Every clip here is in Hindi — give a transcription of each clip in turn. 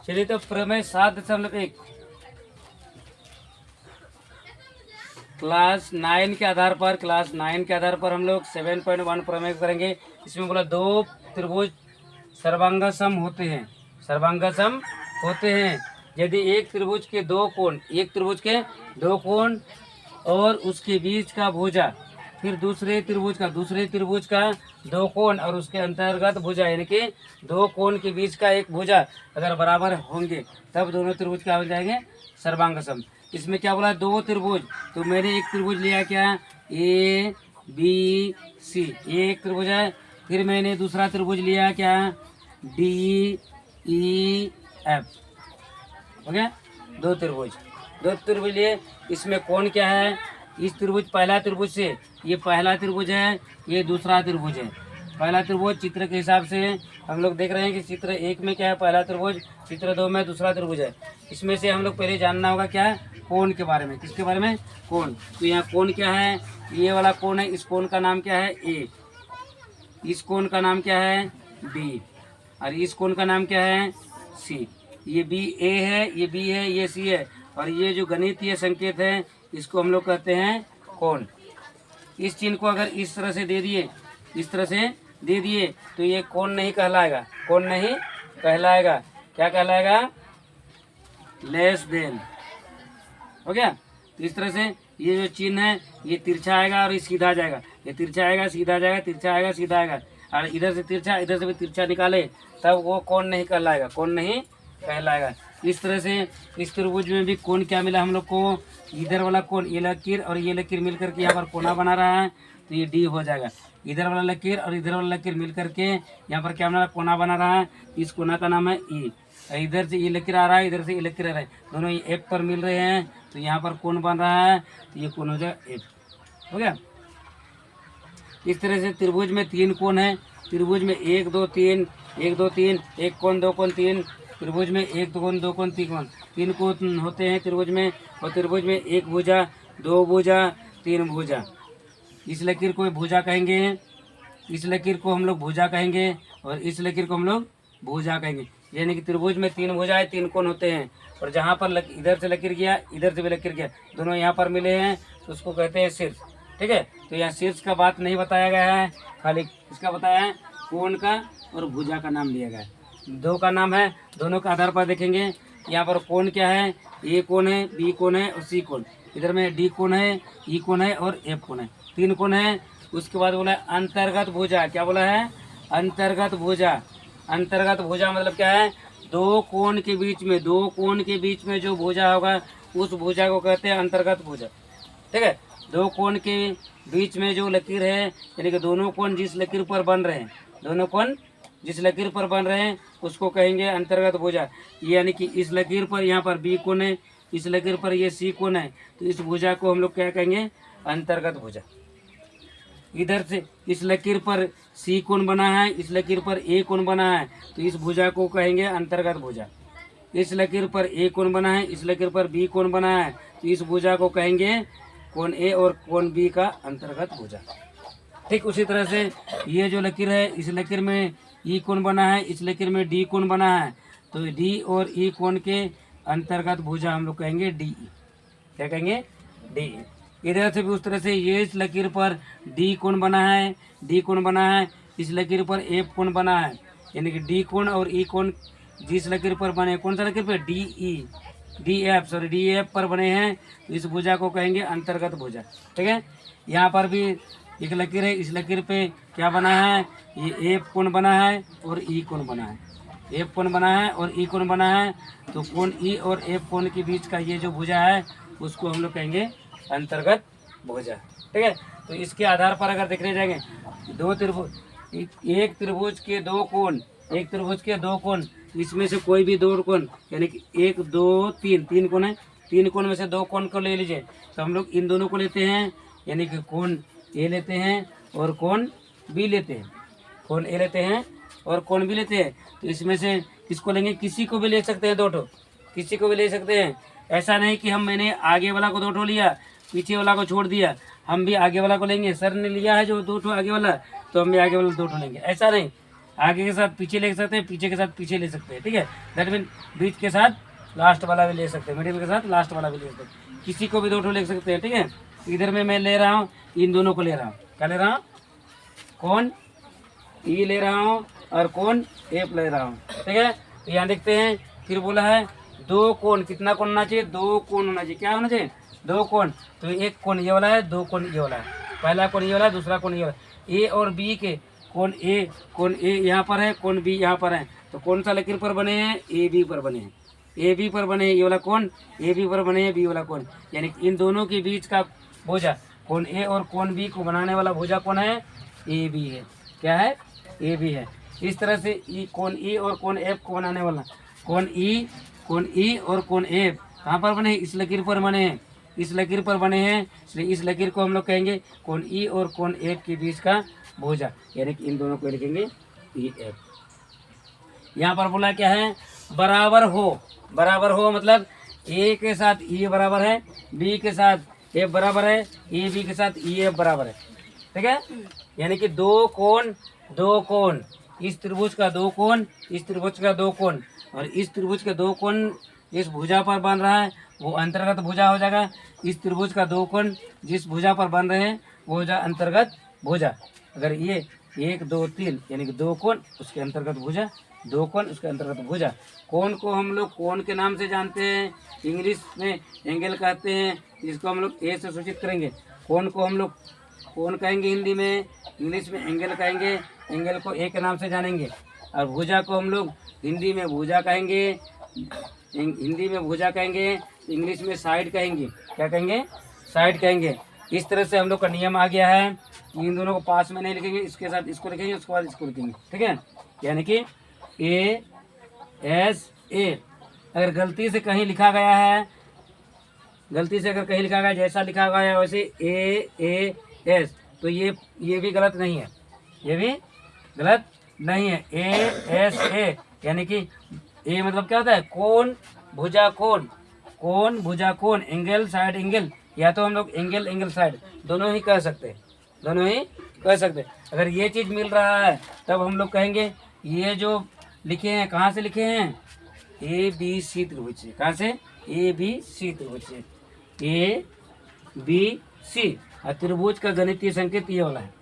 चलिए तो प्रमेय 7.1 क्लास 9 के आधार पर हम लोग 7.1 प्रमेय करेंगे। इसमें बोला दो त्रिभुज सर्वांगसम होते हैं, सर्वांगसम होते हैं यदि एक त्रिभुज के दो कोण और उसके बीच का भुजा, फिर दूसरे त्रिभुज का दो कोण और उसके अंतर्गत भुजा, यानी कि दो कोण के बीच का एक भुजा अगर बराबर होंगे तब दोनों त्रिभुज क्या हो जाएंगे, सर्वांगसम। इसमें क्या बोला, दो त्रिभुज, तो मैंने एक त्रिभुज लिया क्या, ए बी सी, ये एक त्रिभुज है। फिर मैंने दूसरा त्रिभुज लिया क्या, डी ई एफ, हो गया दो त्रिभुज लिए। इसमें कोण क्या है, इस त्रिभुज पहला त्रिभुज से, ये पहला त्रिभुज है, ये दूसरा त्रिभुज है। पहला त्रिभुज चित्र के हिसाब से हम लोग देख रहे हैं कि चित्र 1 में क्या है पहला त्रिभुज, चित्र 2 में दूसरा त्रिभुज है। इसमें से हम लोग पहले जानना होगा क्या, कोण के बारे में। किसके बारे में, कोण। तो यहाँ कोण क्या है, ये वाला कोण है, इस कोण का नाम क्या है, ए, इस कोण का नाम क्या है, बी, और इस कोण का नाम क्या है, सी। ये बी ए है, ये बी है, ये सी है, और ये जो गणितीय संकेत है इसको हम लोग कहते हैं कोण। इस चिन्ह को अगर इस तरह से दे दिए, इस तरह से दे दिए तो ये कोण नहीं कहलाएगा, कोण नहीं कहलाएगा। क्या कहलाएगा, लेस देन, हो गया। तो इस तरह से ये जो चिन्ह है ये तिरछा आएगा और ये सीधा जाएगा, ये तिरछा आएगा सीधा जाएगा, तिरछा आएगा सीधा आएगा, और इधर से तिरछा इधर से भी तिरछा निकाले तब वो कोण नहीं कहलाएगा, कोण नहीं कहलाएगा। इस तरह से इस त्रिभुज में भी कोण क्या मिला हम लोग को, इधर वाला कोण, ये लकीर और ये लकीर मिलकर के यहाँ पर कोना बना रहा है, तो ये डी हो जाएगा। इधर वाला लकीर और इधर वाला लकीर मिलकर के यहाँ पर क्या बना रहा है, कोना बना रहा है, इस कोना का नाम है ई। इधर से ये लकीर आ रहा है, इधर से ये लकीर आ रहा है, दोनों ये एफ पर मिल रहे हैं, तो यहाँ पर कोण बन रहा है, तो ये कोण हो जाएगा एफ, हो गया। इस तरह से त्रिभुज में 3 कोण है, त्रिभुज में 1 2 3, 1 2 3, एक कोण दो कोण 3, त्रिभुज में 1 कोण 2 कोण 3 कोण होते हैं त्रिभुज में, और त्रिभुज में 1 भुजा 2 भुजा 3 भुजा। इस लकीर को भुजा कहेंगे, इस लकीर को हम लोग भुजा कहेंगे, और इस लकीर को हम लोग भुजा कहेंगे। यानी कि त्रिभुज में 3 भुजाएं 3 कोण होते हैं, और जहाँ पर इधर से लकीर गया इधर से भी लकीर गया, दोनों यहाँ पर मिले हैं तो उसको कहते हैं शीर्ष, ठीक है। तो यहाँ शीर्ष का बात नहीं बताया गया है, खाली इसका बताया है कोण का और भुजा का नाम लिया गया है। दो का नाम है, दोनों का आधार पर देखेंगे। यहाँ पर कोण क्या है, ए कोण है, बी कोण है और सी कोण। इधर में डी कोण है, ई कोण है और एफ कोण है, 3 कोण है। उसके बाद बोला है अंतर्गत भुजा, क्या बोला है, अंतर्गत भुजा। अंतर्गत भुजा मतलब क्या है, दो कोण के बीच में जो भुजा होगा उस भुजा को कहते हैं अंतर्गत भुजा, ठीक है। दो कोण के बीच में जो लकीर है, यानी कि दोनों कोण जिस लकीर पर बन रहे हैं, दोनों कोण जिस लकीर पर बन रहे हैं उसको कहेंगे अंतर्गत भुजा। यानी कि इस लकीर पर यहाँ पर बी कोण है, इस लकीर पर ये सी कोण है, तो इस भुजा को हम लोग क्या कहेंगे, अंतर्गत भुजा। इधर से इस लकीर पर सी कोण बना है, इस लकीर पर ए कोण बना है, तो इस भुजा को कहेंगे अंतर्गत भुजा। इस लकीर पर ए कोण बना है, इस लकीर पर बी कोण बना है, तो इस भुजा को कहेंगे कोण ए और कोण बी का अंतर्गत भुजा। ठीक उसी तरह से ये जो लकीर है, इस लकीर में ई कोण बना है, इस लकीर में डी कोण बना है, तो डी और ई कोण के अंतर्गत भुजा हम लोग कहेंगे डी ई। क्या कहेंगे, डी ई। इधर से भी उस तरह से ये इस लकीर पर डी कोण बना है, डी कोण बना है, इस लकीर पर एफ कोण बना है, यानी कि डी कोण और ई कोण जिस लकीर पर बने, कौन सा लकीर पर, डी ई, डी एफ पर बने हैं, तो इस भुजा को कहेंगे अंतर्गत भुजा, ठीक है। यहाँ पर भी एक लकीर है, इस लकीर पे क्या बना है, ये एफ कोण बना है और ई कोण बना है, एफ कोण बना है और ई कोण बना है, तो कोण ई और एफ कोण के बीच का ये जो भुजा है उसको हम लोग कहेंगे अंतर्गत भुजा, ठीक है। तो इसके आधार पर अगर देखने जाएंगे, दो त्रिभुज, एक त्रिभुज के दो कोण, एक त्रिभुज के दो कोण, इसमें से कोई भी दो कोण, यानी कि 1 2 3, 3 कोण है, 3 कोण में से 2 कोण को ले लीजिए, तो हम लोग इन दोनों को लेते हैं, यानी कि कोण ए लेते हैं और कोण बी लेते हैं, कोण ए लेते हैं और कोण बी लेते हैं। तो इसमें से किसको लेंगे, किसी को भी ले सकते हैं, 2 ठो, किसी को भी ले सकते हैं। ऐसा नहीं कि मैंने आगे वाला को 2 ठो लिया, पीछे वाला को छोड़ दिया, हम भी आगे वाला को लेंगे। सर ने लिया है जो 2 ठो आगे वाला, तो हम भी आगे वाला 2 ठो लेंगे, ऐसा नहीं। आगे के साथ पीछे ले सकते हैं, पीछे के साथ पीछे ले सकते हैं, ठीक है। दैट मीन बीच के साथ लास्ट वाला भी ले सकते हैं, मिडिल के साथ लास्ट वाला भी ले सकते हैं, किसी को भी 2 ठो ले सकते हैं, ठीक है। इधर में मैं ले रहा हूँ इन दोनों को ले रहा हूँ, क्या ले रहा हूँ, कौन ई ले रहा हूँ और कौन एफ ले रहा हूँ, ठीक है। तो यहाँ देखते हैं फिर बोला है 2 कोण, कितना कोण होना चाहिए, 2 कोण होना चाहिए, क्या होना चाहिए, 2 कोण। तो एक कोण ये वाला है, 2 कोण ये वाला है, पहला कोण ये वाला है, दूसरा कोण ये वाला है। ए और बी के कोण ए यहाँ पर है, कोण बी यहाँ पर है, तो कौन सा लकीर पर बने हैं, ए बी पर बने हैं, ए बी पर बने हैं ये वाला कोण, ए बी पर बने हैं बी वाला कोण, यानी इन दोनों के बीच का भुजा कोण ए और कोण बी को बनाने वाला भुजा कौन है, ए बी है, क्या है, ए बी है। इस तरह से कोण ई और कोण एफ को बनाने वाला कोण ई और कोण एफ कहाँ पर बने हैं, इस लकीर पर बने हैं, इस लकीर पर बने हैं, इसलिए इस लकीर को हम लोग कहेंगे कोण ई और कोण एफ के बीच का भुजा, यानी कि इन दोनों को लिखेंगे ई एफ। यहाँ पर बोला क्या है, बराबर हो मतलब ए के साथ ई बराबर है, बी के साथ एफ बराबर है, ए बी के साथ ई एफ बराबर है, ठीक है। यानी कि 2 कोण, इस त्रिभुज का 2 कोण, इस त्रिभुज का 2 कोण, और इस त्रिभुज के 2 कोण जिस भुजा पर बन रहा है वो अंतर्गत भुजा हो जाएगा। इस त्रिभुज का 2 कोण जिस भुजा पर बन रहे हैं वो हो जाए अंतर्गत भुजा। अगर ये 1 2 3 यानी कि 2 कोण उसके अंतर्गत भुजा, 2 कोण उसके अंतर्गत भुजा। कोण को हम लोग कोण के नाम से जानते हैं, इंग्लिश में एंगल कहते हैं, जिसको हम लोग ए से सूचित करेंगे। कोण को हम लोग कोण कहेंगे हिंदी में, इंग्लिश में एंगल कहेंगे, एंगल को ए के नाम से जानेंगे। और भुजा को हम लोग हिंदी में भुजा कहेंगे, हिंदी में भुजा कहेंगे, इंग्लिश में साइड कहेंगे, क्या कहेंगे, साइड कहेंगे। इस तरह से हम लोग का नियम आ गया है, इन दोनों को पास में नहीं लिखेंगे, इसके साथ इसको लिखेंगे, उसके बाद इसको लिखेंगे, ठीक है। यानी कि ए एस ए, अगर गलती से कहीं लिखा गया है, गलती से अगर कहीं लिखा गया जैसा लिखा गया है वैसे ए एस, तो ये भी गलत नहीं है, ये भी गलत नहीं है। ए एस ए यानी कि ए मतलब क्या होता है, कोण भुजा कोण, कोण भुजा कोण, एंगल साइड एंगल, या तो हम लोग एंगल साइड दोनों ही कह सकते हैं, दोनों ही कह सकते हैं। अगर ये चीज़ मिल रहा है तब हम लोग कहेंगे ये जो लिखे हैं कहाँ से लिखे हैं, ए बी सी त्रिभुज से, कहाँ से, ए बी सी त्रिभुज से, ए बी सी। और त्रिभुज का गणितीय संकेत ये वाला है,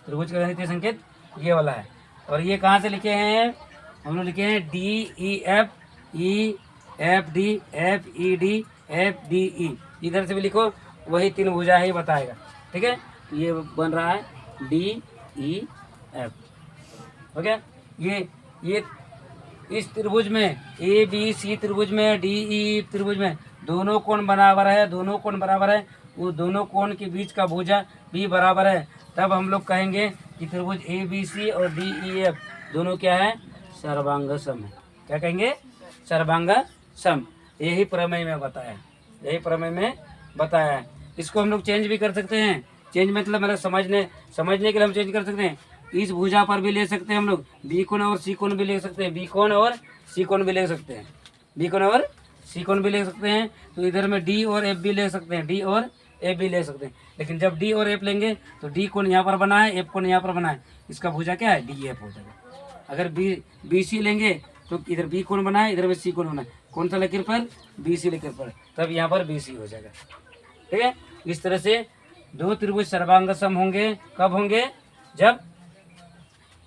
त्रिभुज का गणितीय संकेत ये वाला है। और ये कहाँ से लिखे हैं, हम लोग लिखे हैं D E F D F E D F D E, इधर से भी लिखो वही 3 भुजा ही बताएगा, ठीक है। ये बन रहा है डी ई एफ, ओके। ये इस त्रिभुज में ए बी सी त्रिभुज में, डी ई त्रिभुज में दोनों कोण बराबर है, दोनों कोण बराबर है, वो दोनों कोण के बीच का भुजा भी बराबर है, तब हम लोग कहेंगे कि त्रिभुज ए बी सी और डी ई एफ दोनों क्या है, सर्वांग सम है। क्या कहेंगे, सर्वांग सम। यही प्रमेय में बताया, यही प्रमेय में बताया है। इसको हम लोग चेंज भी कर सकते हैं, चेंज मतलब समझने के लिए हम चेंज कर सकते हैं। इस भुजा पर भी ले सकते हैं हम लोग, बी कोण और सी कोण भी ले सकते हैं, बी कोण और सी कोण भी ले सकते हैं, बी कोण और सी कोण भी ले सकते हैं। तो इधर में डी और एफ भी ले सकते हैं, डी और एफ भी ले सकते हैं। लेकिन जब डी और एफ लेंगे तो डी कोण यहाँ पर बना है, एफ कोण यहाँ पर बना है, इसका भुजा क्या है, डी एफ हो जाएगा। अगर बी सी लेंगे तो इधर बी कोण बना है, इधर में सी कोण बना है, कौन सा लकीर पर, बी सी लकीर पर, तब यहाँ पर बी सी हो जाएगा, ठीक है। इस तरह से 2 त्रिभुज सर्वांग सम होंगे, कब होंगे, जब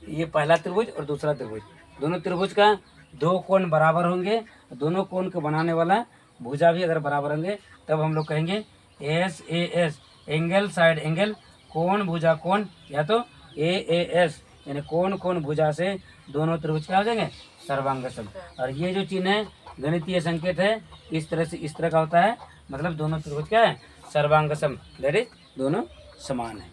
ये पहला त्रिभुज और दूसरा त्रिभुज, दोनों त्रिभुज का 2 कोण बराबर होंगे, दोनों कोण को बनाने वाला भुजा भी अगर बराबर होंगे, तब हम लोग कहेंगे S A S, angle side angle, कोण भुजा कोण, या तो ए एस यानी कोण भुजा से दोनों त्रिभुज क्या हो जाएंगे, सर्वांग सम। और ये जो चिन्ह है गणितीय संकेत है, इस तरह का होता है, मतलब दोनों त्रिभुज क्या है, सर्वांग सम, दैट इज दोनों समान है।